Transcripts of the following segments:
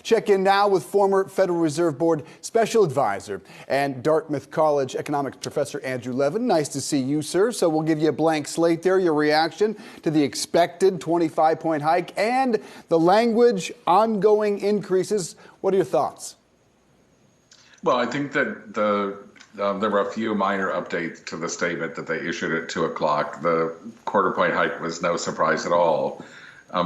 Check in now with former Federal Reserve Board Special Advisor and Dartmouth College economics professor Andrew Levin. Nice to see you, sir. So we'll give you a blank slate there. Your reaction to the expected 25-point hike and the language, ongoing increases. What are your thoughts? Well, I think that there were a few minor updates to the statement that they issued at 2 o'clock. The quarter-point hike was no surprise at all.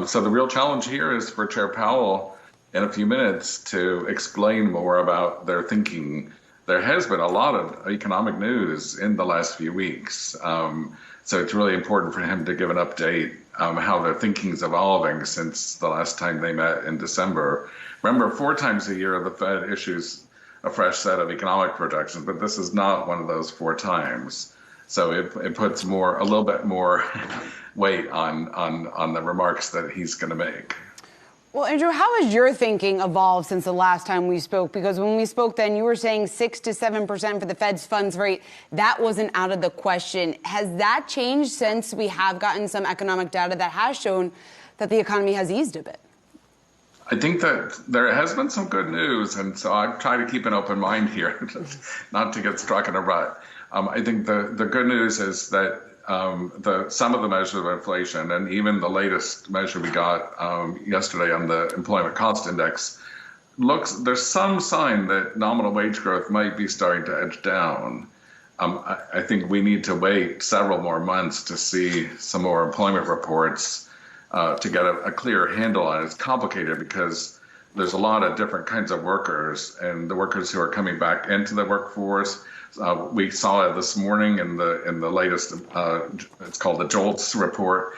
So the real challenge here is for Chair Powell in a few minutes to explain more about their thinking. There has been a lot of economic news in the last few weeks. So it's really important for him to give an update how their thinking is evolving since the last time they met in December. Remember, 4 times a year the Fed issues a fresh set of economic projections, but this is not one of those 4 times. So it puts a little bit more weight on the remarks that he's going to make. Well, Andrew, how has your thinking evolved since the last time we spoke? Because when we spoke then, you were saying 6 to 7% for the Fed's funds rate. That wasn't out of the question. Has that changed since we have gotten some economic data that has shown that the economy has eased a bit? I think that there has been some good news, and so I try to keep an open mind here, not to get struck in a rut. I think the good news is that some of the measures of inflation, and even the latest measure we got yesterday on the employment cost index, there's some sign that nominal wage growth might be starting to edge down. I think we need to wait several more months to see some more employment reports to get a clear handle on it. It's complicated because there's a lot of different kinds of workers, and the workers who are coming back into the workforce. We saw it this morning in the latest. It's called the JOLTS report.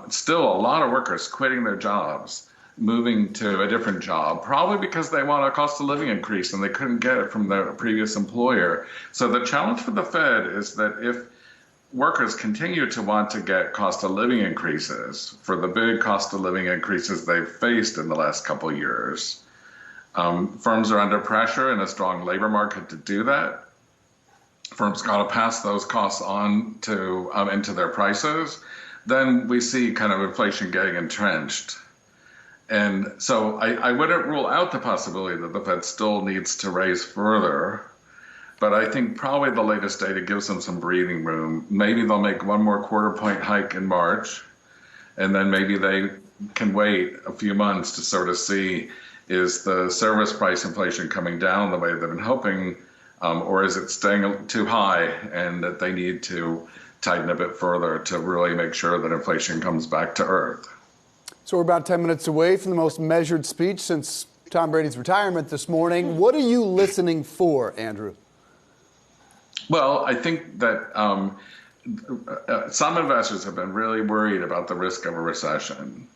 Still, a lot of workers quitting their jobs, moving to a different job, probably because they want a cost of living increase and they couldn't get it from their previous employer. So the challenge for the Fed is that if workers continue to want to get cost of living increases for the big cost of living increases they've faced in the last couple of years, firms are under pressure in a strong labor market to do that. Firms got to pass those costs on to into their prices. Then we see kind of inflation getting entrenched. And so I wouldn't rule out the possibility that the Fed still needs to raise further. But I think probably the latest data gives them some breathing room. Maybe they'll make one more quarter-point hike in March, and then maybe they can wait a few months to sort of see, is the service price inflation coming down the way they've been hoping, or is it staying too high and that they need to tighten a bit further to really make sure that inflation comes back to earth? So we're about 10 minutes away from the most measured speech since Tom Brady's retirement this morning. What are you listening for, Andrew? Well, I think that some investors have been really worried about the risk of a recession.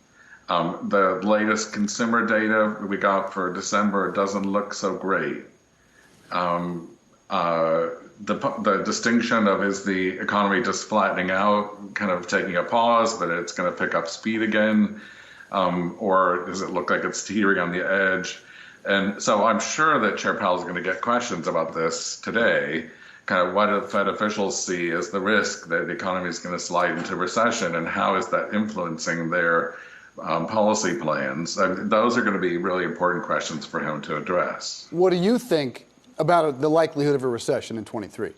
The latest consumer data we got for December doesn't look so great. The distinction of, is the economy just flattening out, kind of taking a pause, but it's going to pick up speed again, or does it look like it's teetering on the edge? And so I'm sure that Chair Powell is going to get questions about this today. Kind of what do Fed officials see as the risk that the economy is going to slide into recession, and how is that influencing their policy plans? Those are going to be really important questions for him to address. What do you think about the likelihood of a recession in 23?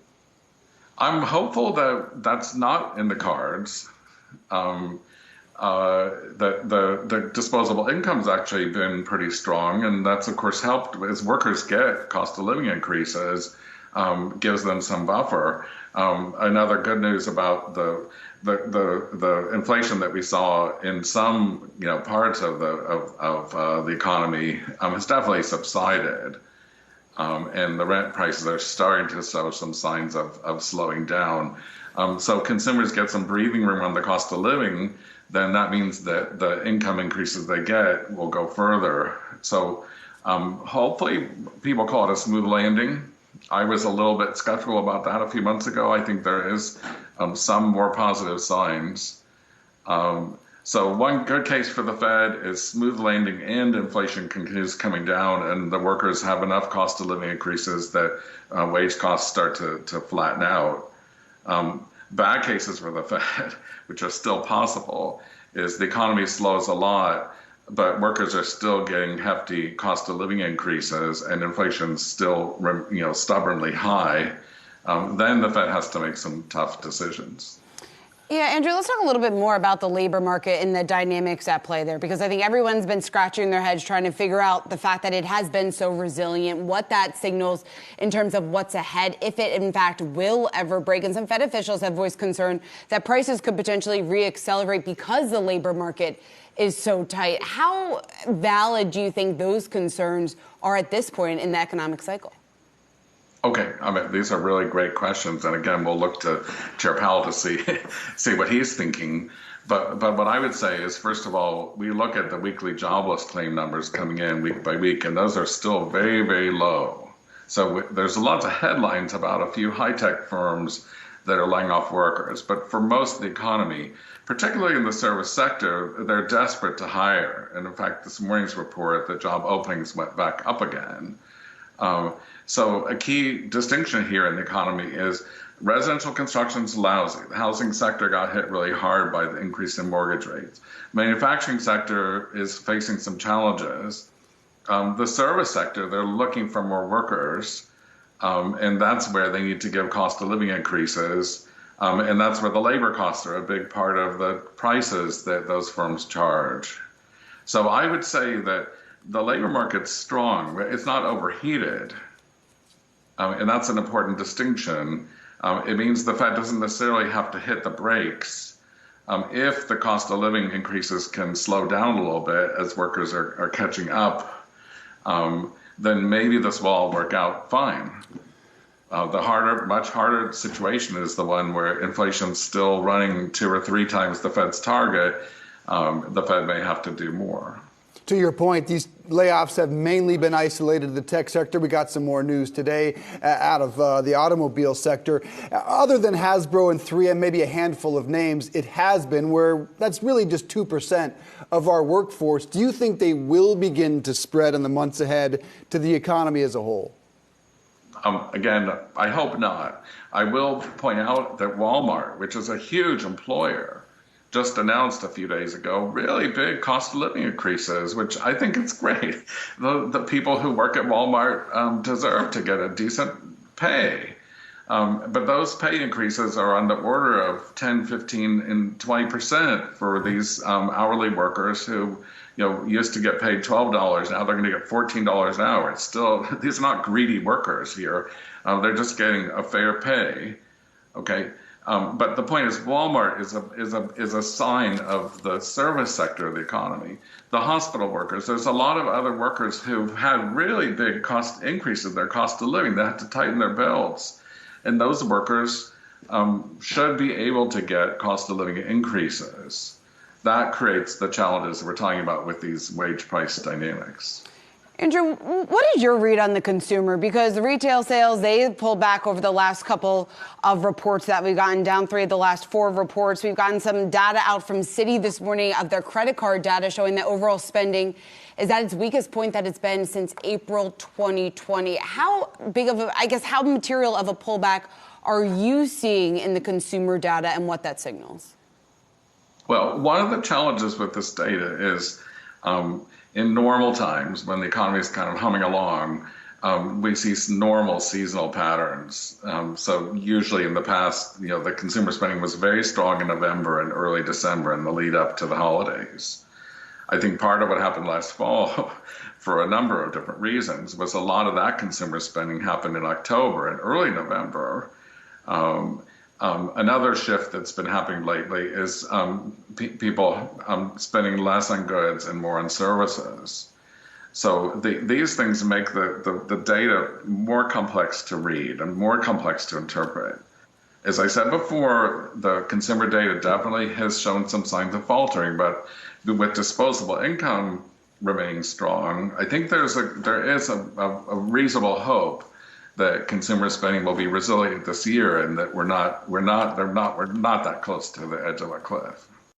I'm hopeful that that's not in the cards. The disposable income's actually been pretty strong, and that's of course helped as workers get cost of living increases. Gives them some buffer. Another good news about the inflation that we saw in some parts of the economy has definitely subsided, and the rent prices are starting to show some signs of slowing down. So consumers get some breathing room on the cost of living. Then that means that the income increases they get will go further. So hopefully people call it a smooth landing. I was a little bit skeptical about that a few months ago. I think there is some more positive signs. So one good case for the Fed is smooth landing and inflation continues coming down, and the workers have enough cost of living increases that wage costs start to flatten out. Bad cases for the Fed, which are still possible, is the economy slows a lot, but workers are still getting hefty cost of living increases and inflation's still, stubbornly high, then the Fed has to make some tough decisions. Yeah, Andrew, let's talk a little bit more about the labor market and the dynamics at play there, because I think everyone's been scratching their heads trying to figure out the fact that it has been so resilient, what that signals in terms of what's ahead, if it in fact will ever break. And some Fed officials have voiced concern that prices could potentially reaccelerate because the labor market is so tight. How valid do you think those concerns are at this point in the economic cycle? Okay, these are really great questions, and again, we'll look to Chair Powell to see what he's thinking. But what I would say is, first of all, we look at the weekly jobless claim numbers coming in week by week, and those are still very, very low. So there's lots of headlines about a few high-tech firms that are laying off workers, but for most of the economy, particularly in the service sector, they're desperate to hire. And in fact, this morning's report, the job openings went back up again. So a key distinction here in the economy is residential construction's lousy. The housing sector got hit really hard by the increase in mortgage rates. Manufacturing sector is facing some challenges. The service sector, they're looking for more workers, and that's where they need to give cost of living increases. And that's where the labor costs are a big part of the prices that those firms charge. So I would say that the labor market's strong. It's not overheated. And that's an important distinction. It means the Fed doesn't necessarily have to hit the brakes. If the cost of living increases can slow down a little bit as workers are catching up, then maybe this will all work out fine. The much harder situation is the one where inflation's still running 2 or 3 times the Fed's target. The Fed may have to do more. To your point, these layoffs have mainly been isolated to the tech sector. We got some more news today out of the automobile sector. Other than Hasbro and 3M, maybe a handful of names, it has been where that's really just 2% of our workforce. Do you think they will begin to spread in the months ahead to the economy as a whole? Again, I hope not. I will point out that Walmart, which is a huge employer, just announced a few days ago really big cost of living increases, which I think is great. The people who work at Walmart deserve to get a decent pay. But those pay increases are on the order of 10, 15, and 20% for these hourly workers who used to get paid $12. Now they're going to get $14 an hour. It's still, these are not greedy workers here. They're just getting a fair pay. Okay. But the point is, Walmart is a sign of the service sector of the economy. The hospital workers, there's a lot of other workers who've had really big cost increases in their cost of living. They have to tighten their belts. And those workers should be able to get cost of living increases. That creates the challenges we're talking about with these wage price dynamics. Andrew, what is your read on the consumer? Because the retail sales, they pulled back over the last couple of reports that we've gotten, down 3 of the last 4 reports. We've gotten some data out from Citi this morning of their credit card data showing that overall spending is at its weakest point that it's been since April 2020. How big of how material of a pullback are you seeing in the consumer data and what that signals? Well, one of the challenges with this data is in normal times, when the economy is kind of humming along, we see normal seasonal patterns. So usually in the past, the consumer spending was very strong in November and early December in the lead up to the holidays. I think part of what happened last fall, for a number of different reasons, was a lot of that consumer spending happened in October and early November. Another shift that's been happening lately is people spending less on goods and more on services. So these things make the data more complex to read and more complex to interpret. As I said before, the consumer data definitely has shown some signs of faltering, but with disposable income remaining strong, I think there is a reasonable hope that consumer spending will be resilient this year, and that we're not that close to the edge of a cliff.